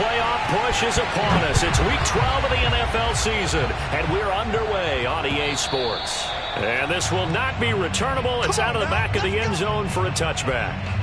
playoff push is upon us. It's Week 12 of the NFL season, and we're underway on EA Sports. And this will not be returnable. It's out of the back of the end zone for a touchback.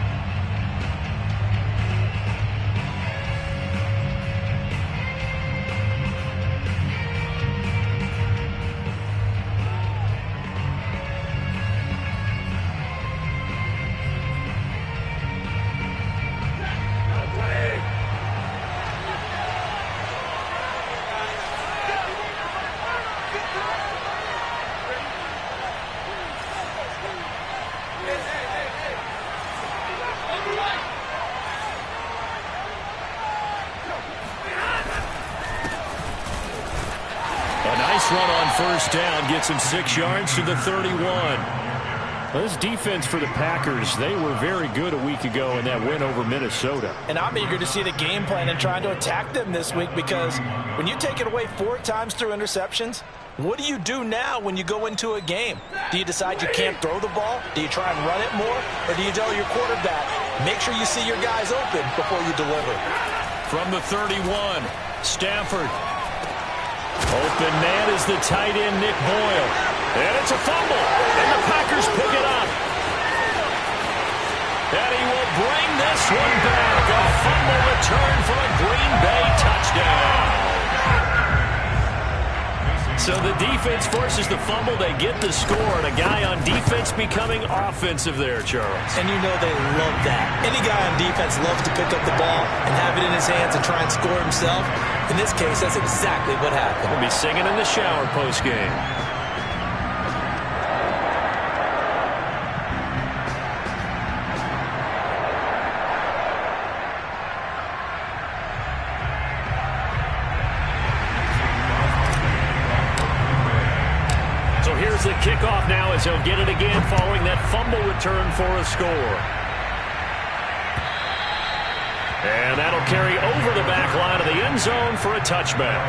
Run on first down gets him 6 yards to the 31. Well, this defense for the Packers, they were very good a week ago in that win over Minnesota. And I'm eager to see the game plan and trying to attack them this week, because when you take it away 4 times through interceptions, what do you do now when you go into a game? Do you decide you can't throw the ball? Do you try and run it more? Or do you tell your quarterback, make sure you see your guys open before you deliver? From the 31, Stafford. Open man is the tight end, Nick Boyle. And it's a fumble. And the Packers pick it up. And he will bring this one back. A fumble return for a Green Bay touchdown. So the defense forces the fumble. They get the score. And a guy on defense becoming offensive there, Charles. And you know they love that. Any guy on defense loves to pick up the ball and have it in his hands and try and score himself. In this case, that's exactly what happened. We'll be singing in the shower post-game. So here's the kickoff now as he'll get it again following that fumble return for a score. And that'll carry over the back line of the end zone for a touchback.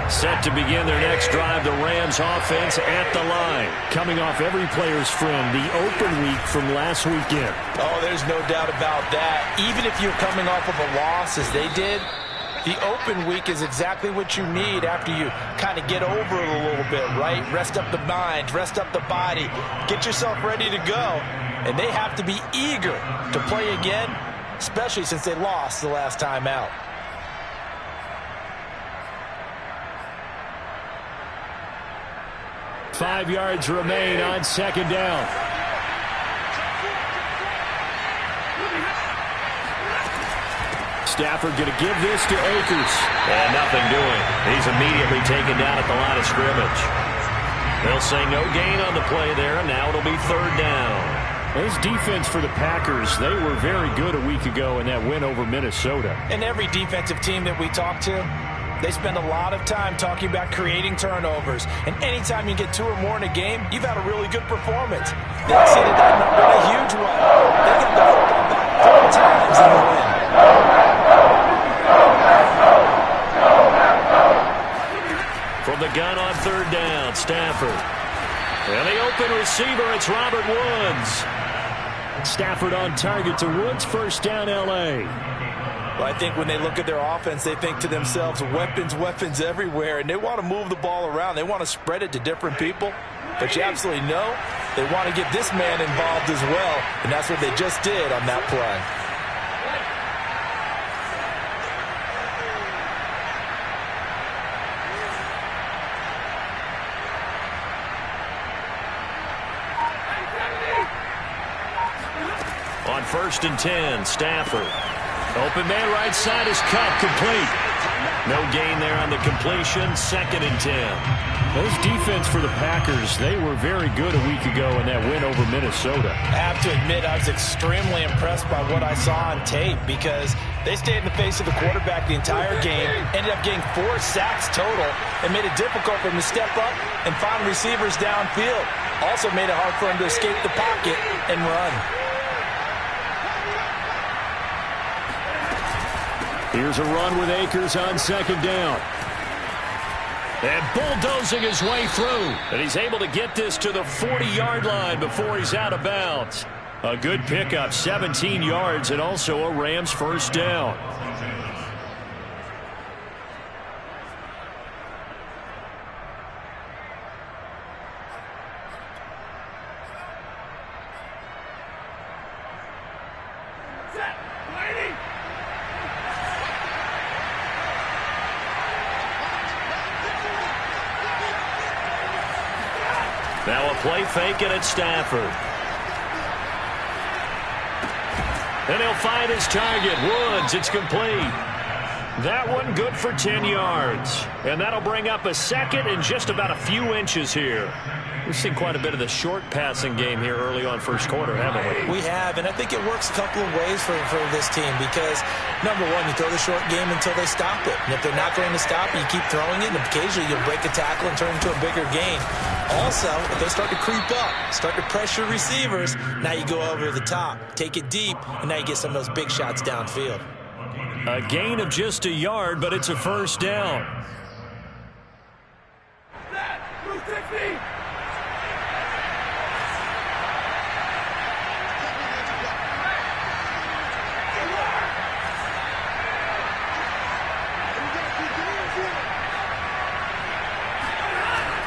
Set to begin their next drive, the Rams offense at the line. Coming off every player's friend, the open week from last weekend. Oh, there's no doubt about that. Even if you're coming off of a loss as they did, the open week is exactly what you need after you kind of get over it a little bit, right? Rest up the mind, rest up the body, get yourself ready to go. And they have to be eager to play again, especially since they lost the last time out. Five yards remain on second down. Stafford going to give this to Akers. And nothing doing. He's immediately taken down at the line of scrimmage. They'll say no gain on the play there, and now it'll be third down. This defense for the Packers, they were very good a week ago in that win over Minnesota. And every defensive team that we talk to, they spend a lot of time talking about creating turnovers. And anytime you get 2 or more in a game, you've had a really good performance. They exceeded that number in a huge way. They got the football back 4 times in the win. From the gun on third down, Stafford. And the open receiver, it's Robert Woods. Stafford on target to Woods, first down, L.A. Well, I think when they look at their offense, they think to themselves, weapons, weapons everywhere, and they want to move the ball around. They want to spread it to different people. But you absolutely know they want to get this man involved as well, and that's what they just did on that play. On first and 10, Stafford. Open man right side is cut, complete. No gain there on the completion, second and 10. This defense for the Packers, they were very good a week ago in that win over Minnesota. I have to admit, I was extremely impressed by what I saw on tape, because they stayed in the face of the quarterback the entire game, ended up getting 4 sacks total, and made it difficult for him to step up and find receivers downfield. Also made it hard for him to escape the pocket and run. Here's a run with Akers on second down. And bulldozing his way through. And he's able to get this to the 40-yard line before he's out of bounds. A good pickup, 17 yards, and also a Rams first down. Now a play fake, and it's Stafford. And he'll find his target. Woods, it's complete. That one good for 10 yards. And that'll bring up a second and just about a few inches here. We've seen quite a bit of the short passing game here early on first quarter, haven't we? We have, and I think it works a couple of ways for this team because, number one, you throw the short game until they stop it. And if they're not going to stop it, you keep throwing it, and occasionally you'll break a tackle and turn it into a bigger gain. Also, if they start to creep up, start to pressure receivers, now you go over the top, take it deep, and now you get some of those big shots downfield. A gain of just a yard, but it's a first down.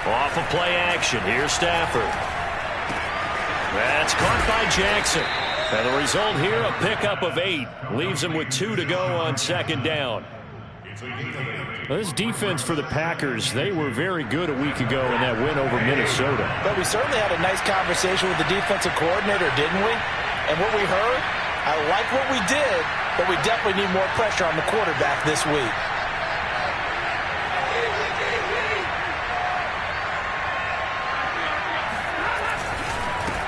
Off of play action. Here's Stafford. That's caught by Jackson. And the result here, a pickup of 8. Leaves him with 2 to go on second down. This defense for the Packers, they were very good a week ago in that win over Minnesota. But we certainly had a nice conversation with the defensive coordinator, didn't we? And what we heard, I like what we did, but we definitely need more pressure on the quarterback this week.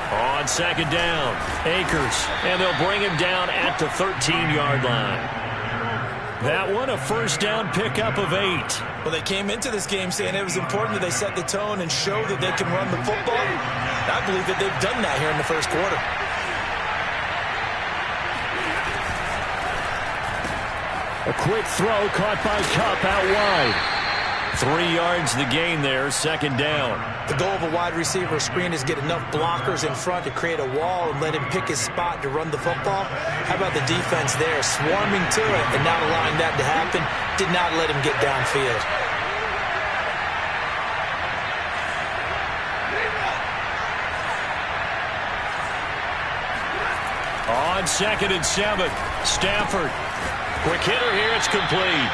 On second down, Akers, and they'll bring him down at the 13-yard line. That one, a first down pickup of 8. Well, they came into this game saying it was important that they set the tone and show that they can run the football. I believe that they've done that here in the first quarter. A quick throw caught by Kupp out wide. 3 yards the gain there, second down. The goal of a wide receiver screen is get enough blockers in front to create a wall and let him pick his spot to run the football. How about the defense there, swarming to it and not allowing that to happen? Did not let him get downfield. On second and 7, Stafford. Quick hitter here, it's complete.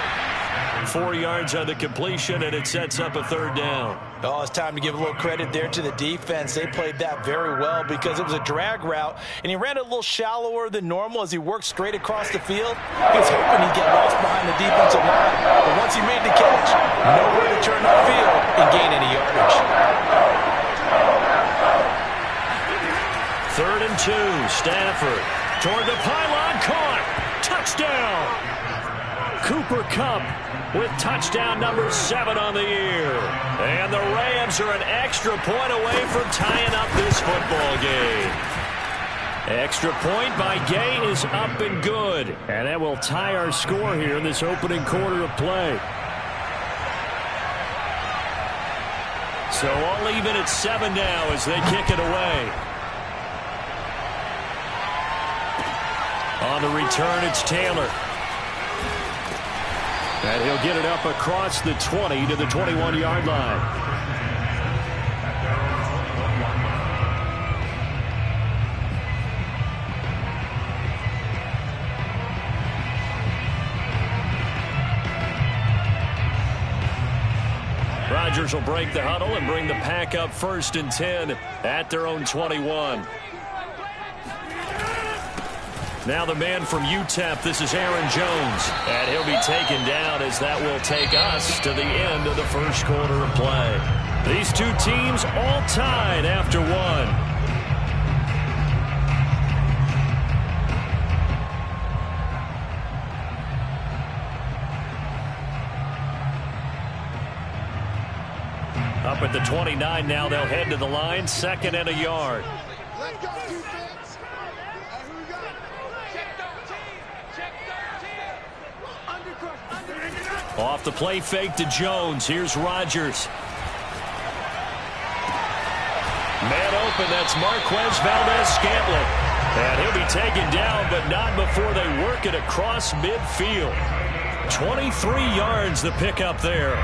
4 yards on the completion, and it sets up a third down. Oh, it's time to give a little credit there to the defense. They played that very well because it was a drag route, and he ran a little shallower than normal as he worked straight across the field. He was hoping he'd get lost behind the defensive line, but once he made the catch, nowhere to turn upfield and gain any yardage. 3rd and 2, Stafford toward the pylon, caught, touchdown. Cooper Kupp with touchdown number 7 on the year. And the Rams are an extra point away from tying up this football game. Extra point by Gay is up and good. And that will tie our score here in this opening quarter of play. So all even at 7 now as they kick it away. On the return, it's Taylor. And he'll get it up across the 20 to the 21-yard line. Rodgers will break the huddle and bring the Pack up 1st and 10 at their own 21. Now the man from UTEP, this is Aaron Jones. And he'll be taken down as that will take us to the end of the first quarter of play. These two teams all tied after 1. Up at the 29 now, they'll head to the line, 2nd and a yard. Let's go, defense. Who we got? Check 13. Check 13. Under. Off the play fake to Jones. Here's Rodgers. Man open, that's Marquez Valdez-Scantling. And he'll be taken down, but not before they work it across midfield. 23 yards the pickup there.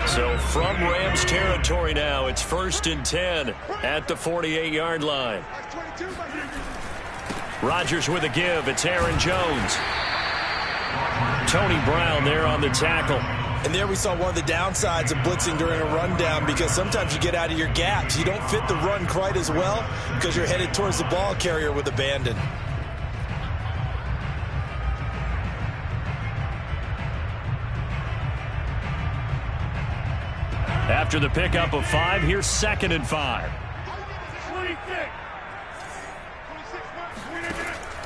So from Rams territory now, it's 1st and 10 at the 48-yard line. Rodgers with a give. It's Aaron Jones. Tony Brown there on the tackle. And there we saw one of the downsides of blitzing during a rundown, because sometimes you get out of your gaps. You don't fit the run quite as well because you're headed towards the ball carrier with abandon. After the pickup of 5, here's 2nd and 5.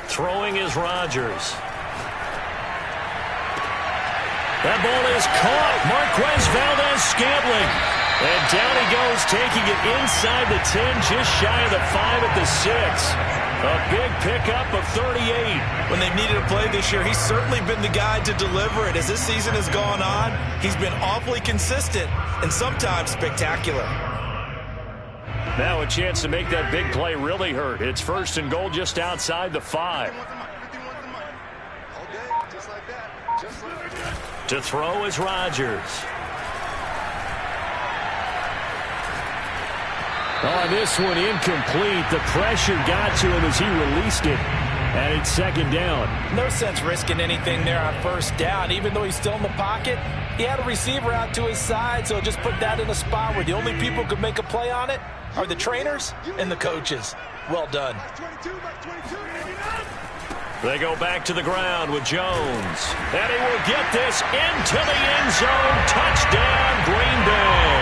Throwing is Rodgers. That ball is caught. Marquez Valdez-Scantling. And down he goes, taking it inside the 10, just shy of the 5 at the 6. A big pickup of 38. When they've needed a play this year, he's certainly been the guy to deliver it. As this season has gone on, he's been awfully consistent and sometimes spectacular. Now a chance to make that big play really hurt. It's 1st and goal just outside the 5. To throw is Rodgers. On this one, incomplete. The pressure got to him as he released it. And it's 2nd down. No sense risking anything there on 1st down. Even though he's still in the pocket, he had a receiver out to his side, so just put that in a spot where the only people who could make a play on it are the trainers and the coaches. Well done. They go back to the ground with Jones. And he will get this into the end zone. Touchdown, Green Bay.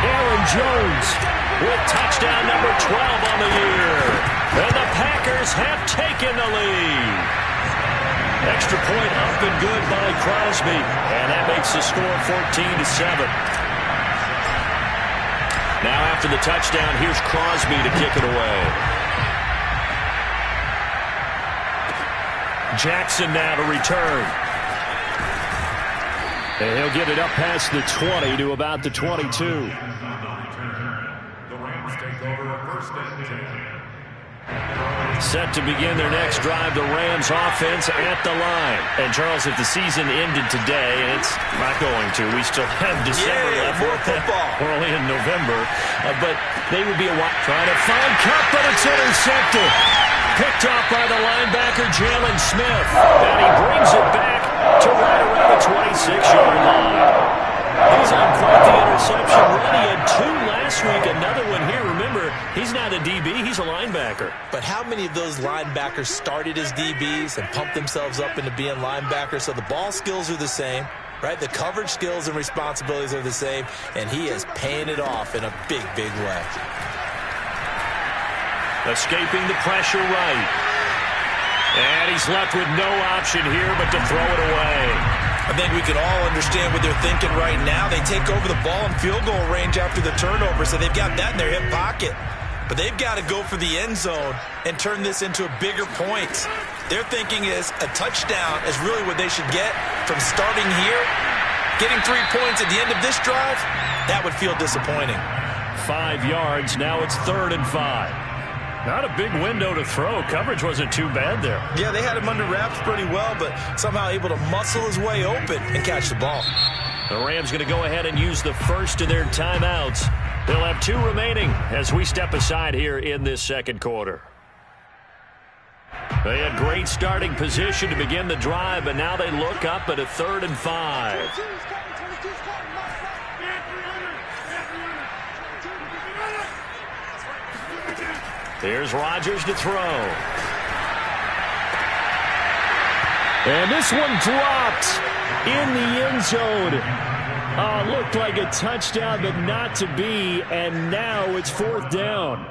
Aaron Jones with touchdown number 12 on the year. And the Packers have taken the lead. Extra point up and good by Crosby. And that makes the score 14-7. Now after the touchdown, here's Crosby to kick it away. Jackson now to return. And he'll get it up past the 20 to about the 22. Set to begin their next drive, the Rams offense at the line. And Charles, if the season ended today, and it's not going to, we still have December left. More football. We're only in November. But they would be trying to find Cup, but it's intercepted. Picked off by the linebacker, Jalen Smith. And he brings it back to right around the 26-yard line. He's on quite the interception run. He had 2 last week, another one here. Remember, he's not a DB, he's a linebacker. But how many of those linebackers started as DBs and pumped themselves up into being linebackers? So the ball skills are the same, right? The coverage skills and responsibilities are the same, and he is paying it off in a big, big way. Escaping the pressure right. And he's left with no option here but to throw it away. I think we can all understand what they're thinking right now. They take over the ball in field goal range after the turnover, so they've got that in their hip pocket. But they've got to go for the end zone and turn this into a bigger point. Their thinking is a touchdown is really what they should get from starting here. Getting 3 points at the end of this drive, that would feel disappointing. 5 yards, now it's 3rd and 5. Not a big window to throw. Coverage wasn't too bad there. Yeah, they had him under wraps pretty well, but somehow able to muscle his way open and catch the ball. The Rams going to go ahead and use the first of their timeouts. They'll have 2 remaining as we step aside here in this 2nd quarter. They had great starting position to begin the drive, but now they look up at a 3rd and 5. Here's Rodgers to throw. And this one dropped in the end zone. Looked like a touchdown, but not to be. And now it's 4th down.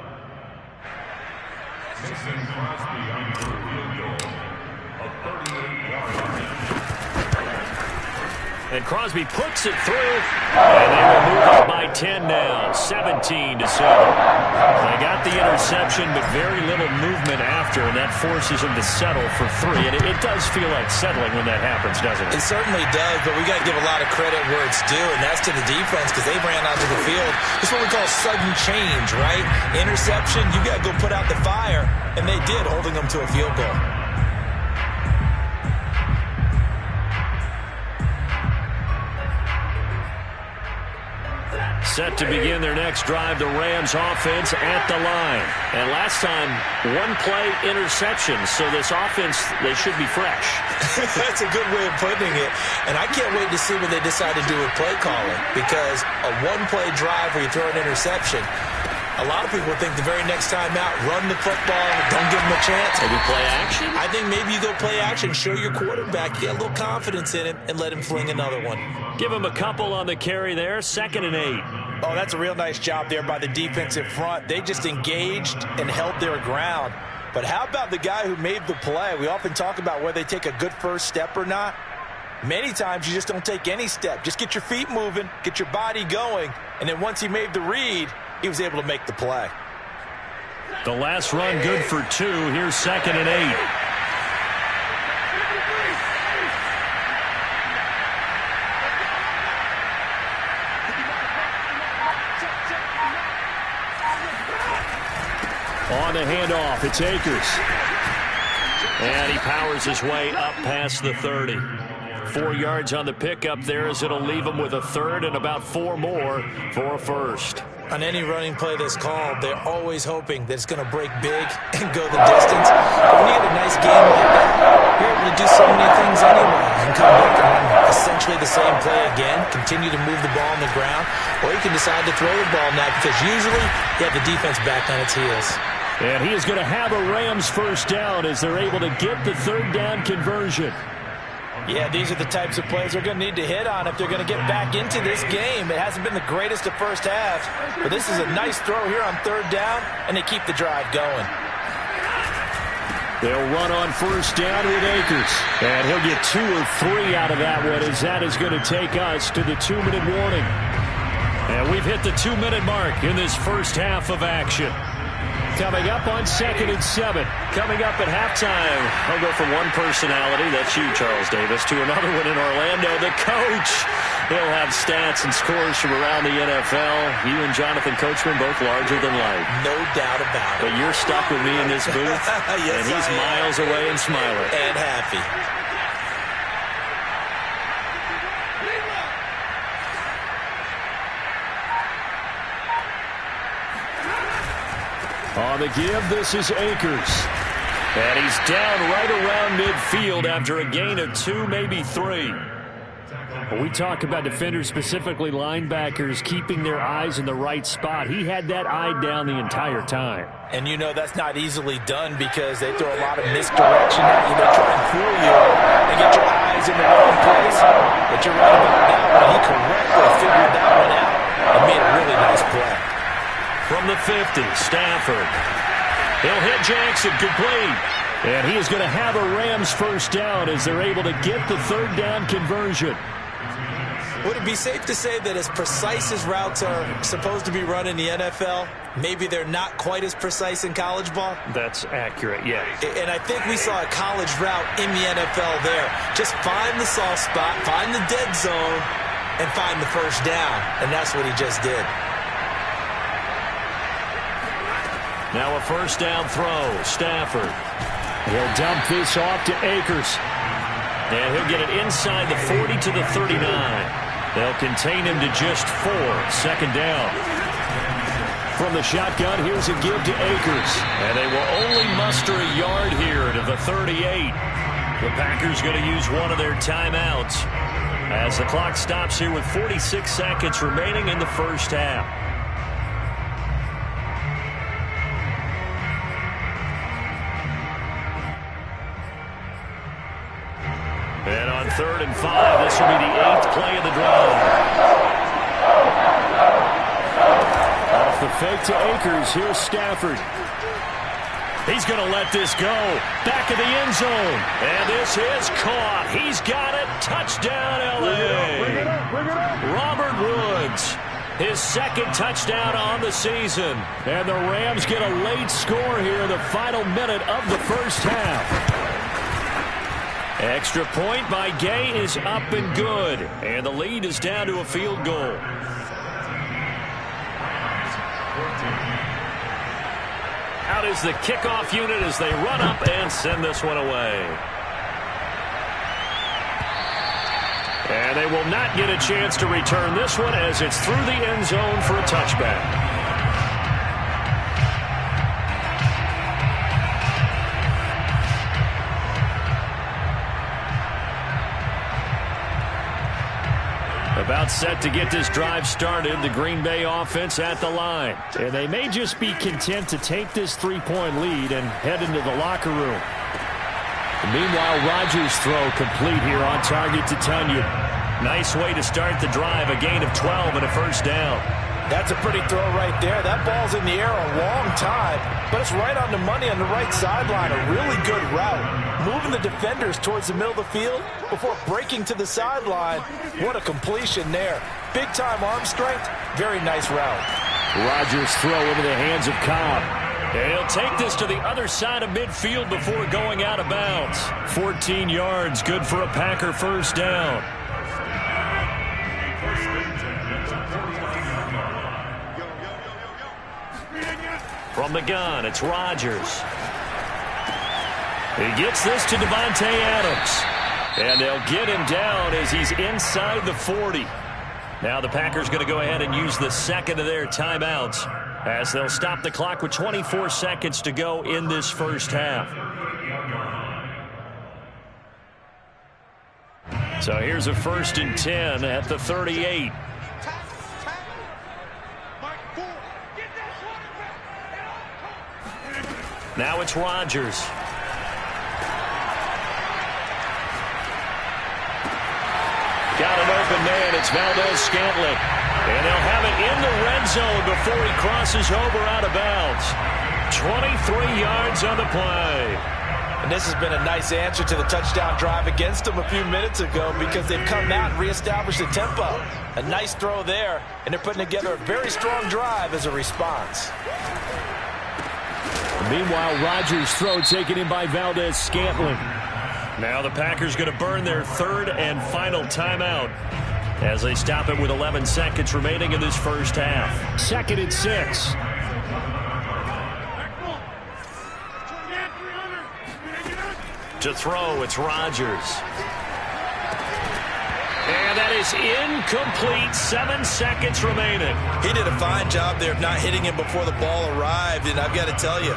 And Crosby puts it through, and they will move up by 10 now, 17-7. They got the interception, but very little movement after, and that forces them to settle for 3. And it does feel like settling when that happens, doesn't it? It certainly does, but we got to give a lot of credit where it's due, and that's to the defense because they ran onto the field. It's what we call sudden change, right? Interception, you got to go put out the fire, and they did, holding them to a field goal. Set to begin their next drive, the Rams offense at the line. And last time, one-play interception, so this offense, they should be fresh. That's a good way of putting it. And I can't wait to see what they decide to do with play calling, because a one-play drive where you throw an interception, a lot of people think the very next time out, run the football, don't give them a chance. Maybe play action? I think maybe you go play action, show your quarterback, get a little confidence in him, and let him fling another one. Give him a couple on the carry there, 2nd and 8. Oh, that's a real nice job there by the defensive front. They just engaged and held their ground. But how about the guy who made the play? We often talk about whether they take a good first step or not. Many times you just don't take any step. Just get your feet moving, get your body going, and then once he made the read, he was able to make the play. The last run good for 2. Here's 2nd and 8. On the handoff, it's Akers. And he powers his way up past the 30. 4 yards on the pickup there as it'll leave him with a 3rd and about 4 more for a 1st. On any running play that's called, they're always hoping that it's going to break big and go the distance. But when you have a nice game like that, you're able to do so many things anyway. You can come back and run essentially the same play again, continue to move the ball on the ground, or you can decide to throw the ball now because usually you have the defense back on its heels. And he is going to have a Rams first down as they're able to get the 3rd down conversion. Yeah, these are the types of plays they're going to need to hit on if they're going to get back into this game. It hasn't been the greatest of first halves, but this is a nice throw here on 3rd down, and they keep the drive going. They'll run on first down with Akers. And he'll get 2 or 3 out of that one as that is going to take us to the 2-minute warning. And we've hit the 2-minute mark in this first half of action. Coming up on 2nd and 7. Coming up at halftime, I'll go from one personality, that's you, Charles Davis, to another one in Orlando, the coach. He'll have stats and scores from around the NFL. You and Jonathan Coachman, both larger than life. No doubt about it. But you're stuck with me in this booth, yes, and he's miles away and smiling. And happy. On the give, this is Akers. And he's down right around midfield after a gain of 2, maybe 3. When we talk about defenders, specifically linebackers, keeping their eyes in the right spot, he had that eye down the entire time. And you know that's not easily done because they throw a lot of misdirection at you. They try and fool you and get your eyes in the wrong place. But you're right about that one. He correctly figured that one out and made a really nice play. From the 50, Stafford. He'll hit Jackson, complete. And he is going to have a Rams first down as they're able to get the 3rd down conversion. Would it be safe to say that as precise as routes are supposed to be run in the NFL, maybe they're not quite as precise in college ball? That's accurate, yeah. And I think we saw a college route in the NFL there. Just find the soft spot, find the dead zone, and find the first down. And that's what he just did. Now a first down throw, Stafford. He'll dump this off to Akers. And he'll get it inside the 40 to the 39. They'll contain him to just 4, 2nd down. From the shotgun, here's a give to Akers. And they will only muster a yard here to the 38. The Packers going to use one of their timeouts as the clock stops here with 46 seconds remaining in the first half. And on 3rd and 5, this will be the 8th play of the drive. Off the fake to Akers, here's Stafford. He's going to let this go. Back of the end zone. And this is caught. He's got it touchdown, LA. Robert Woods, his second touchdown on the season. And the Rams get a late score here, the final minute of the first half. Extra point by Gay is up and good. And the lead is down to a field goal. Out is the kickoff unit as they run up and send this one away. And they will not get a chance to return this one as it's through the end zone for a touchback. About set to get this drive started, the Green Bay offense at the line. And they may just be content to take this 3-point lead and head into the locker room. Meanwhile, Rodgers' throw complete here on target to Tunyon. Nice way to start the drive, a gain of 12 and a first down. That's a pretty throw right there. That ball's in the air a long time, but it's right on the money on the right sideline. A really good route. Moving the defenders towards the middle of the field before breaking to the sideline. What a completion there. Big-time arm strength. Very nice route. Rodgers' throw into the hands of Cobb. And he'll take this to the other side of midfield before going out of bounds. 14 yards, good for a Packer first down. From the gun, it's Rodgers. He gets this to Devontae Adams. And they'll get him down as he's inside the 40. Now the Packers going to go ahead and use the second of their timeouts as they'll stop the clock with 24 seconds to go in this first half. So here's a 1st and 10 at the 38. Now it's Rodgers. Got an open man. It's Valdez-Scantling. And they'll have it in the red zone before he crosses over out of bounds. 23 yards on the play. And this has been a nice answer to the touchdown drive against them a few minutes ago because they've come out and reestablished the tempo. A nice throw there, and they're putting together a very strong drive as a response. Meanwhile, Rodgers' throw taken in by Valdez-Scantling. Now the Packers going to burn their 3rd and final timeout as they stop it with 11 seconds remaining in this first half. 2nd and 6. To throw, it's Rodgers. And that is incomplete. 7 seconds remaining. He did a fine job there of not hitting him before the ball arrived, and I've got to tell you,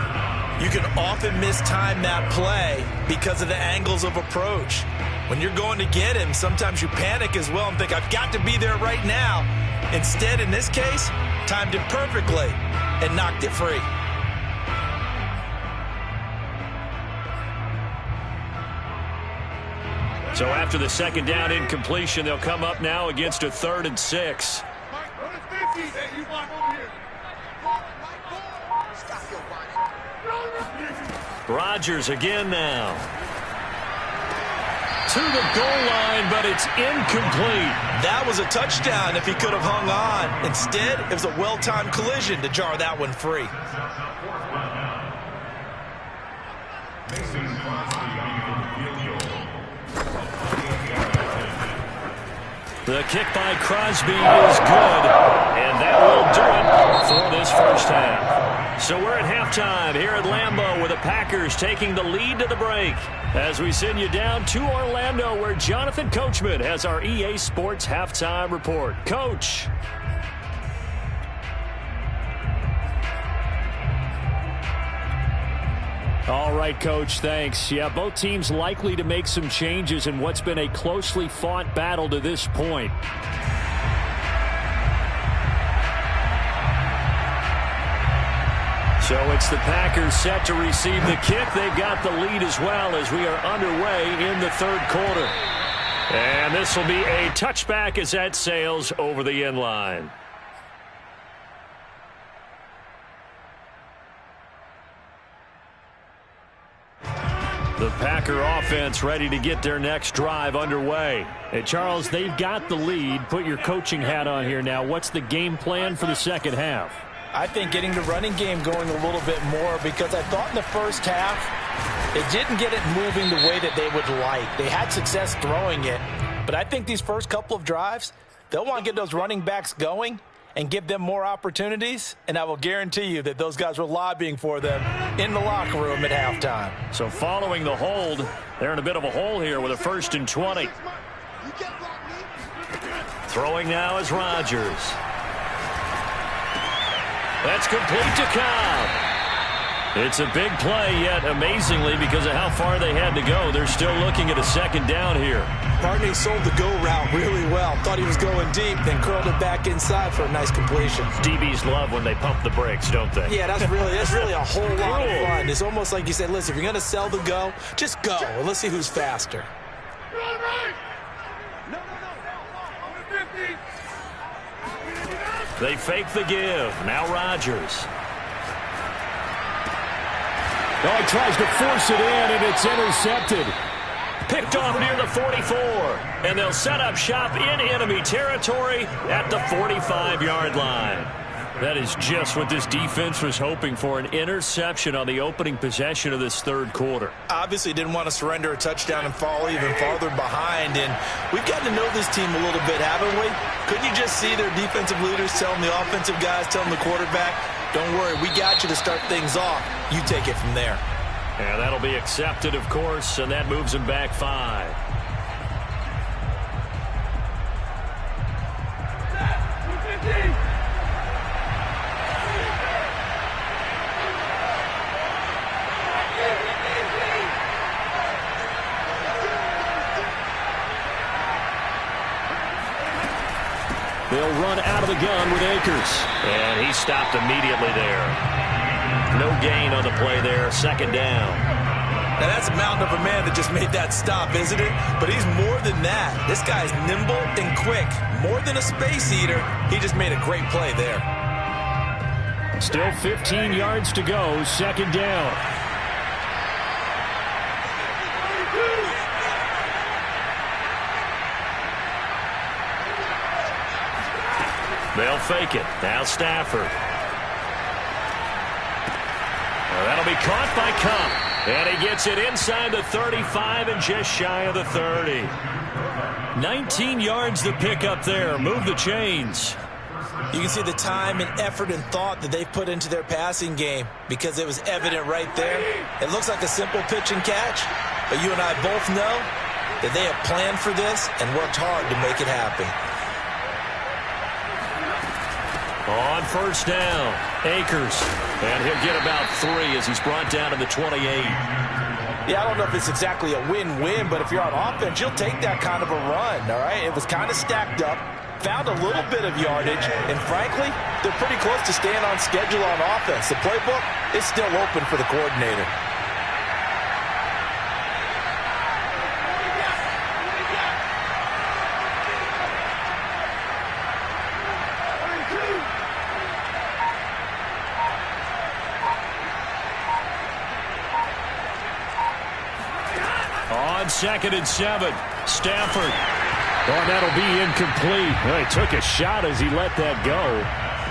you can often mistime that play because of the angles of approach. When you're going to get him, sometimes you panic as well and think, I've got to be there right now. Instead, in this case, timed it perfectly and knocked it free. So after the 2nd down incompletion, they'll come up now against a 3rd and 6. Rodgers again now. To the goal line, but it's incomplete. That was a touchdown if he could have hung on. Instead, it was a well-timed collision to jar that one free. The kick by Crosby is good, and that will do it for this first half. So we're at halftime here at Lambeau with the Packers taking the lead to the break as we send you down to Orlando where Jonathan Coachman has our EA Sports halftime report. Coach. All right, Coach, thanks. Yeah, both teams likely to make some changes in what's been a closely fought battle to this point. So it's the Packers set to receive the kick. They've got the lead as well as we are underway in the 3rd quarter. And this will be a touchback as that sails over the end line. The Packer offense ready to get their next drive underway. Hey, Charles, they've got the lead. Put your coaching hat on here now. What's the game plan for the second half? I think getting the running game going a little bit more, because I thought in the first half they didn't get it moving the way that they would like. They had success throwing it, but I think these first couple of drives, they'll want to get those running backs going and give them more opportunities, and I will guarantee you that those guys were lobbying for them in the locker room at halftime. So following the hold, they're in a bit of a hole here with a 1st and 20. Throwing now is Rodgers. That's complete to Cobb. It's a big play, yet amazingly, because of how far they had to go, they're still looking at a 2nd down here. Partney sold the go route really well. Thought he was going deep, then curled it back inside for a nice completion. DBs love when they pump the brakes, don't they? Yeah, that's really a whole lot of fun. It's almost like you said, listen, if you're going to sell the go, just go. And let's see who's faster. They fake the give. Now Rodgers. Oh, he tries to force it in, and it's intercepted. Picked off near the 44. And they'll set up shop in enemy territory at the 45-yard line. That is just what this defense was hoping for, an interception on the opening possession of this 3rd quarter. Obviously didn't want to surrender a touchdown and fall even farther behind. And we've gotten to know this team a little bit, haven't we? Couldn't you just see their defensive leaders telling the offensive guys, telling the quarterback, don't worry, we got you to start things off. You take it from there. And that'll be accepted, of course, and that moves them back 5. They'll run out of the gun with Akers. And he stopped immediately there. No gain on the play there. 2nd down. Now that's a mountain of a man that just made that stop, isn't it? But he's more than that. This guy's nimble and quick. More than a space eater. He just made a great play there. Still 15 yards to go. 2nd down. They'll fake it. Now Stafford. Well, that'll be caught by Kupp. And he gets it inside the 35 and just shy of the 30. 19 yards to pick up there. Move the chains. You can see the time and effort and thought that they've put into their passing game, because it was evident right there. It looks like a simple pitch and catch, but you and I both know that they have planned for this and worked hard to make it happen. On 1st down, Akers. And he'll get about 3 as he's brought down to the 28. Yeah, I don't know if it's exactly a win-win, but if you're on offense, you'll take that kind of a run, all right? It was kind of stacked up, found a little bit of yardage, and frankly, they're pretty close to staying on schedule on offense. The playbook is still open for the coordinator. On 2nd and 7, Stafford. Oh, that'll be incomplete. Well, he took a shot as he let that go.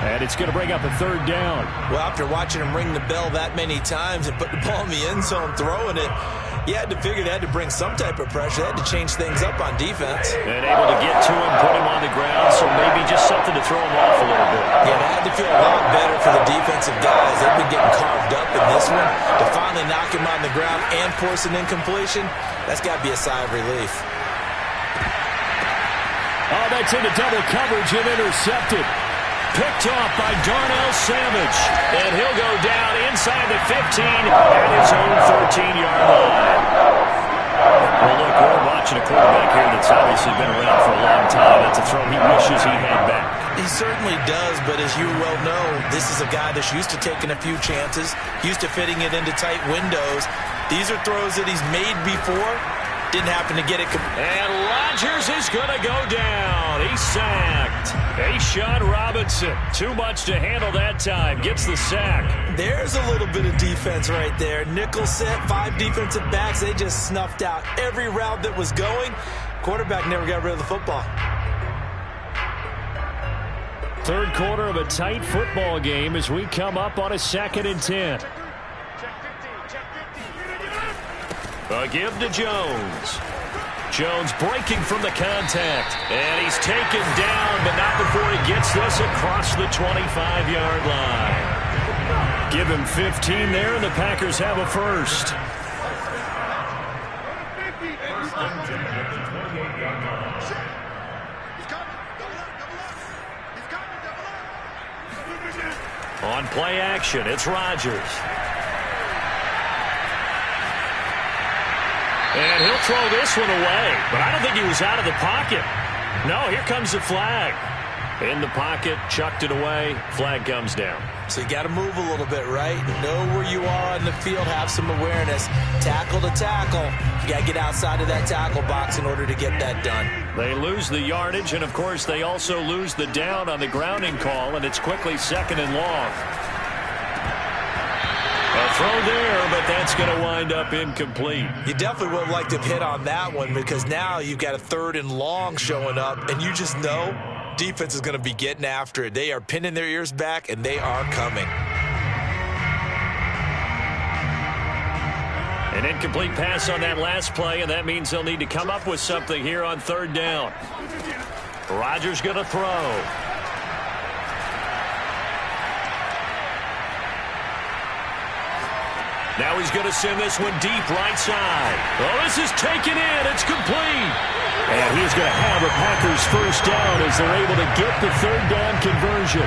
And it's going to bring up a 3rd down. Well, after watching him ring the bell that many times and put the ball in the end zone throwing it, you had to figure they had to bring some type of pressure. They had to change things up on defense. And able to get to him, put him on the ground, so maybe just something to throw him off a little bit. Yeah, they had to feel a lot better for the defensive guys. They've been getting carved up in this one. To finally knock him on the ground and force an incompletion, that's got to be a sigh of relief. Oh, that's into double coverage and intercepted. Picked off by Darnell Savage. And he'll go down inside the 15 at his own 13-yard line. Well, look, we're watching a quarterback here that's obviously been around for a long time. That's a throw he wishes he had back. He certainly does, but as you well know, this is a guy that's used to taking a few chances, used to fitting it into tight windows. These are throws that he's made before. Didn't happen to get it. And Rodgers is going to go down. He's sacked. A'Shawn Robinson, too much to handle that time, gets the sack. There's a little bit of defense right there. Nickel set, 5 defensive backs. They just snuffed out every route that was going. Quarterback never got rid of the football. Third quarter of a tight football game as we come up on a 2nd and 10. A give to Jones. Jones breaking from the contact. And he's taken down, but not before he gets this across the 25-yard line. Give him 15 there, and the Packers have a first. On play action, it's Rodgers. And he'll throw this one away, but I don't think he was out of the pocket. No, here comes the flag. In the pocket, chucked it away, flag comes down. So you got to move a little bit, right? Know where you are on the field, have some awareness. Tackle to tackle. You got to get outside of that tackle box in order to get that done. They lose the yardage, and of course they also lose the down on the grounding call, and it's quickly 2nd and long. A throw there, but that's going to wind up incomplete. You definitely would have liked to hit on that one because now you've got a 3rd and long showing up, and you just know defense is going to be getting after it. They are pinning their ears back, and they are coming. An incomplete pass on that last play, and that means they'll need to come up with something here on 3rd down. Rodgers going to throw. Now he's going to send this one deep right side. Oh, this is taken in. It's complete. And he's going to have a Packers first down as they're able to get the 3rd down conversion.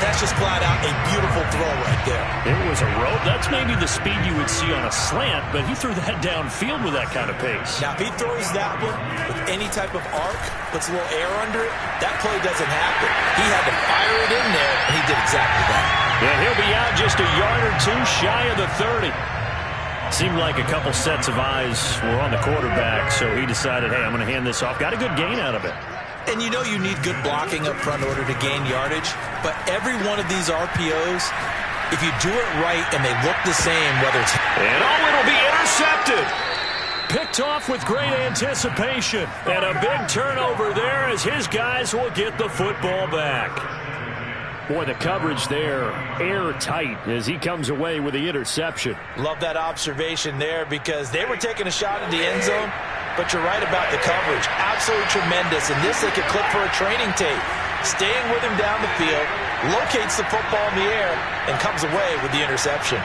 That's just flat out a beautiful throw right there. It was a rope. That's maybe the speed you would see on a slant, but he threw that downfield with that kind of pace. Now, if he throws that one with any type of arc, puts a little air under it, that play doesn't happen. He had to fire it in there, and he did exactly that. And he'll be out just a yard or two shy of the 30. Seemed like a couple sets of eyes were on the quarterback, so he decided, hey, I'm going to hand this off. Got a good gain out of it. And you know you need good blocking up front in order to gain yardage, but every one of these RPOs, if you do it right and they look the same, whether it's... And oh, it'll be intercepted. Picked off with great anticipation. And a big turnover there as his guys will get the football back. Boy, the coverage there, airtight as he comes away with the interception. Love that observation there because they were taking a shot at the end zone, but you're right about the coverage. Absolutely tremendous. And this they could clip for a training tape. Staying with him down the field, locates the football in the air, and comes away with the interception.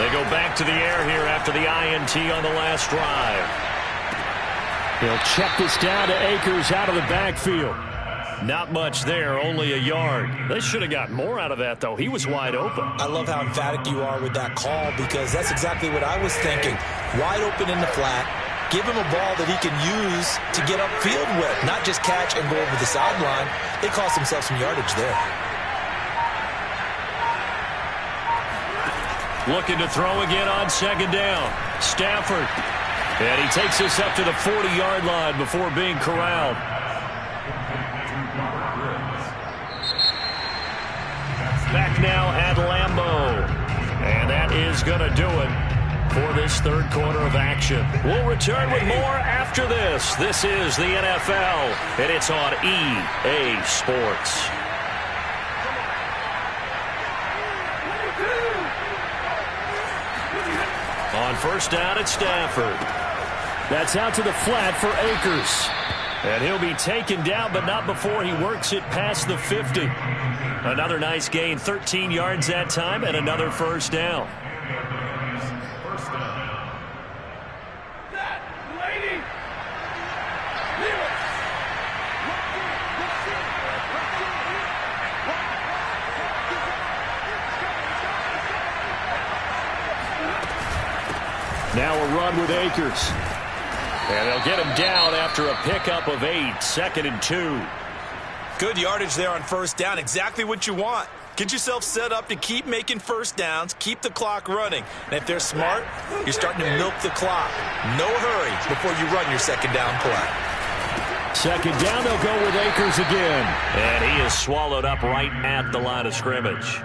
They go back to the air here after the INT on the last drive. They'll check this down to Akers out of the backfield. Not much there, only a yard. They should have gotten more out of that, though. He was wide open. I love how emphatic you are with that call because that's exactly what I was thinking. Wide open in the flat. Give him a ball that he can use to get upfield with, not just catch and go over the sideline. They cost themselves some yardage there. Looking to throw again on 2nd down. Stafford. And he takes this up to the 40-yard line before being corralled. Back now at Lambeau. And that is going to do it for this 3rd quarter of action. We'll return with more after this. This is the NFL, and it's on EA Sports. On 1st down, it's Stafford. That's out to the flat for Akers. And he'll be taken down, but not before he works it past the 50. Another nice gain, 13 yards that time, and another 1st down. Now a run with Akers. And they'll get him down after a pickup of 8, 2nd and 2. Good yardage there on 1st down. Exactly what you want. Get yourself set up to keep making first downs, keep the clock running. And if they're smart, you're starting to milk the clock. No hurry before you run your second down play. Second down, they'll go with Akers again. And he is swallowed up right at the line of scrimmage.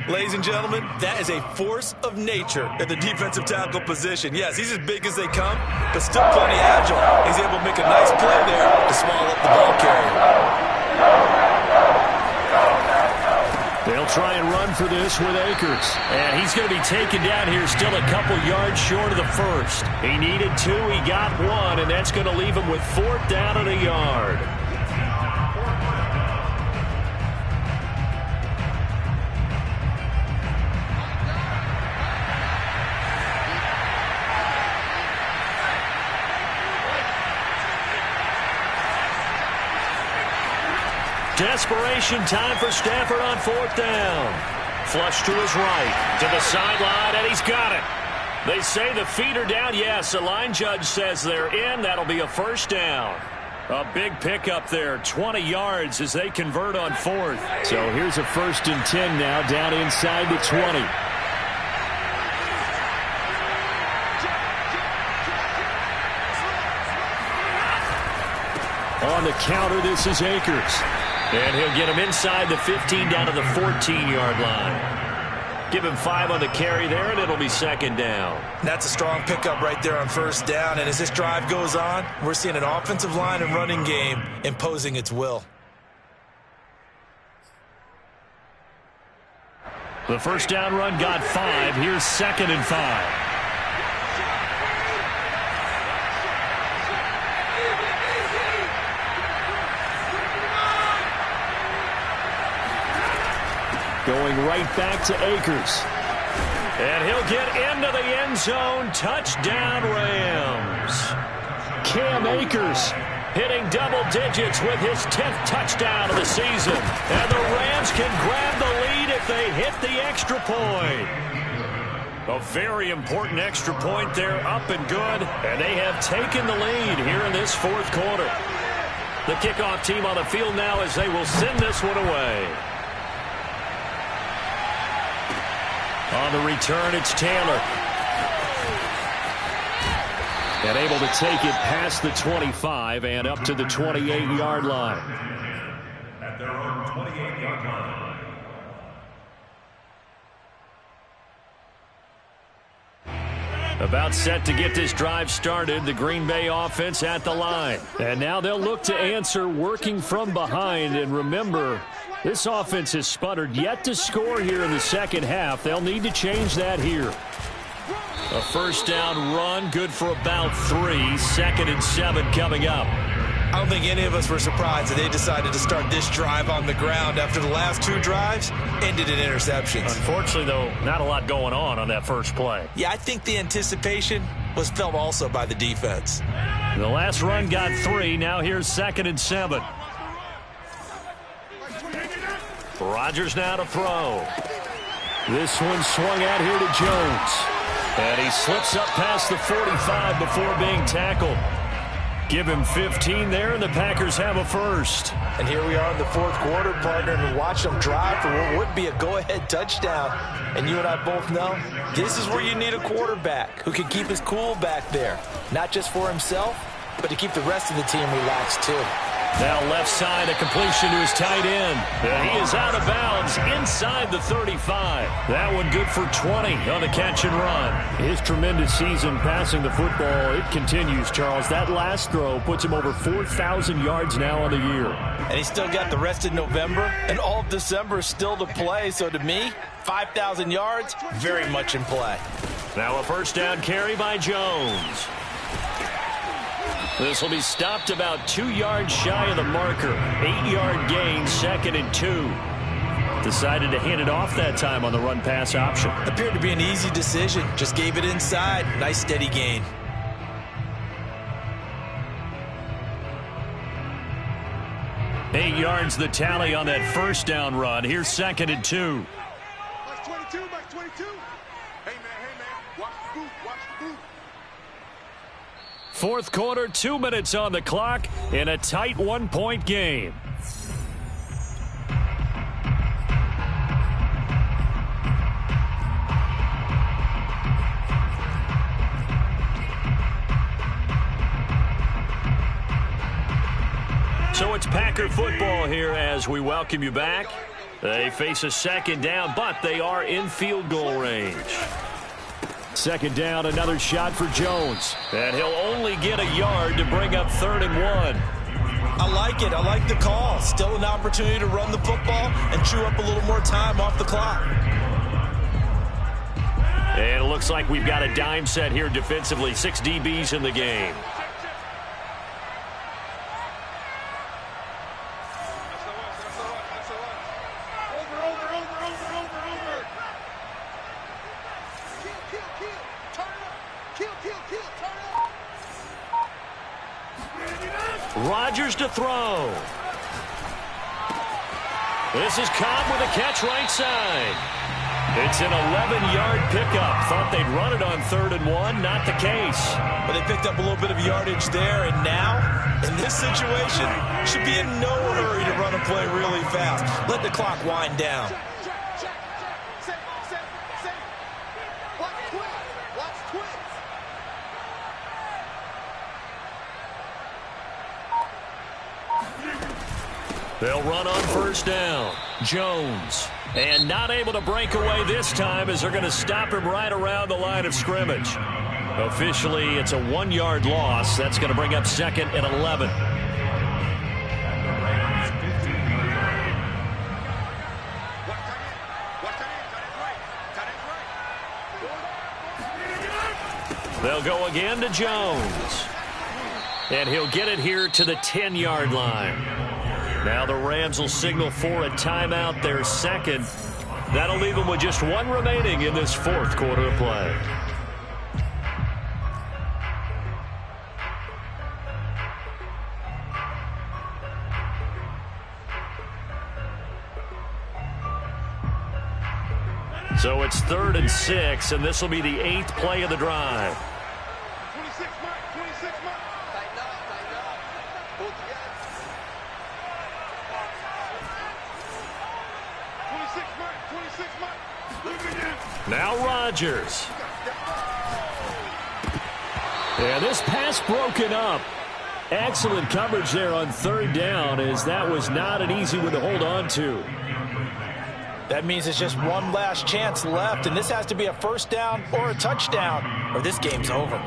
Ladies and gentlemen, that is a force of nature at the defensive tackle position. Yes, he's as big as they come, but still plenty agile. He's able to make a nice play there to swallow up the ball carrier. They'll try and run for this with Akers. And he's going to be taken down here still a couple yards short of the first. He needed 2, he got 1, and that's going to leave him with 4th down and a yard. Desperation time for Stafford on 4th down. Flush to his right, to the sideline, and he's got it. They say the feet are down. Yes, the line judge says they're in. That'll be a 1st down. A big pickup there, 20 yards as they convert on 4th. So here's a 1st and 10 now, down inside the 20. On the counter, this is Akers. And he'll get him inside the 15 down to the 14-yard line. Give him 5 on the carry there, and it'll be 2nd down. That's a strong pickup right there on 1st down. And as this drive goes on, we're seeing an offensive line and running game imposing its will. The 1st down run got 5. Here's 2nd and 5. Going right back to Akers. And he'll get into the end zone. Touchdown, Rams. Cam Akers hitting double digits with his 10th touchdown of the season. And the Rams can grab the lead if they hit the extra point. A very important extra point there, up and good. And they have taken the lead here in this 4th quarter. The kickoff team on the field now as they will send this one away. On the return, it's Taylor. And able to take it past the 25 and up to the 28-yard line. At their own 28-yard line. About set to get this drive started, the Green Bay offense at the line. And now they'll look to answer working from behind. And remember, this offense has sputtered yet to score here in the second half. They'll need to change that here. A 1st down run, good for about 3. 2nd and 7 coming up. I don't think any of us were surprised that they decided to start this drive on the ground after the last 2 drives ended in interceptions. Unfortunately, though, not a lot going on that first play. Yeah, I think the anticipation was felt also by the defense. The last run got 3. Now here's 2nd and 7. Rodgers now to throw. This one swung out here to Jones. And he slips up past the 45 before being tackled. Give him 15 there, and the Packers have a 1st. And here we are in the 4th quarter, partner, and watch them drive for what would be a go-ahead touchdown. And you and I both know this is where you need a quarterback who can keep his cool back there. Not just for himself, but to keep the rest of the team relaxed, too. Now left side, a completion to his tight end. And he is out of bounds inside the 35. That one good for 20 on the catch and run. His tremendous season passing the football, it continues, Charles. That last throw puts him over 4,000 yards now on the year. And he's still got the rest of November and all of December still to play. So to me, 5,000 yards, very much in play. Now a 1st down carry by Jones. This will be stopped about 2 yards shy of the marker. 8-yard gain, 2nd and 2. Decided to hand it off that time on the run-pass option. Appeared to be an easy decision. Just gave it inside. Nice steady gain. Eight yards the tally on that 1st down run. Here's 2nd and 2. Max 22, Max 22. Hey, man, watch the boot, watch the boot. 4th quarter, 2 minutes on the clock in a tight 1-point game. Packer football here as we welcome you back. They face a second down, but they are in field goal range. Second down, another shot for Jones. And he'll only get a yard to bring up 3rd and 1. I like it. I like the call. Still an opportunity to run the football and chew up a little more time off the clock. And it looks like we've got a dime set here defensively. 6 DBs in the game. Rodgers to throw. This is Cobb with a catch right side. It's an 11-yard pickup. Thought they'd run it on 3rd and 1. Not the case. But they picked up a little bit of yardage there, and now, in this situation, should be in no hurry to run a play really fast. Let the clock wind down. They'll run on 1st down. Jones. And not able to break away this time as they're going to stop him right around the line of scrimmage. Officially, it's a 1-yard loss. That's going to bring up 2nd and 11. They'll go again to Jones. And he'll get it here to the 10-yard line. Now the Rams will signal for a timeout, their second. That'll leave them with just 1 remaining in this 4th quarter of play. So it's 3rd and 6, and this will be the 8th play of the drive. 26 Mike, 26 Mike. Tighten up. Pull together. 26 Mike, 26 Mike. Now Rodgers. And this pass broken up. Excellent coverage there on 3rd down, as that was not an easy one to hold on to. That means it's just one last chance left, and this has to be a 1st down or a touchdown, or this game's over.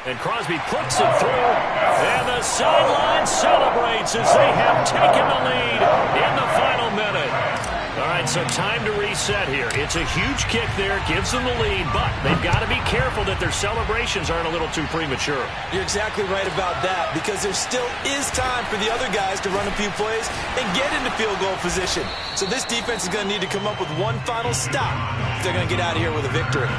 And Crosby puts it through, and the sideline celebrates as they have taken the lead in the final minute. All right, so time to reset here. It's a huge kick there, gives them the lead, but they've got to be careful that their celebrations aren't a little too premature. You're exactly right about that, because there still is time for the other guys to run a few plays and get into field goal position. So this defense is going to need to come up with one final stop if they're going to get out of here with a victory.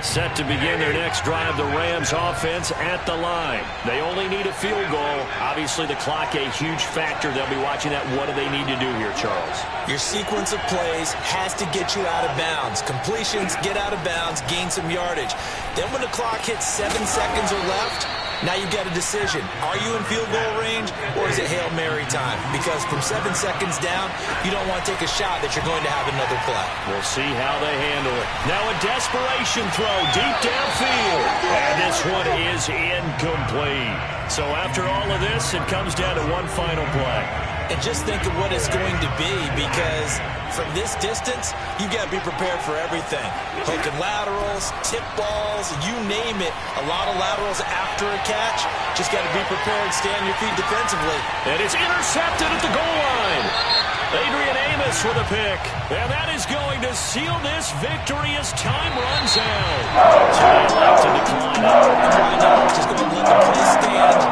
Set to begin their next drive, the Rams offense at the line. They only need a field goal. Obviously, the clock a huge factor. They'll be watching that. What do they need to do here, Charles? Your sequence of plays has to get you out of bounds. Completions, get out of bounds, gain some yardage. Then when the clock hits 7 seconds or left, now you've got a decision. Are you in field goal range, or is it Hail Mary time? Because from 7 seconds down, you don't want to take a shot that you're going to have another play. We'll see how they handle it. Now a desperation throw deep downfield. And this one is incomplete. So after all of this, it comes down to one final play. And just think of what it's going to be, because from this distance, you've got to be prepared for everything. Hook and laterals, tip balls, you name it. A lot of laterals after a catch. Just got to be prepared, stay on your feet defensively. And it's intercepted at the goal line. Adrian Amos with a pick. And that is going to seal this victory as time runs out. Time left to decline. Just go and let the play stand.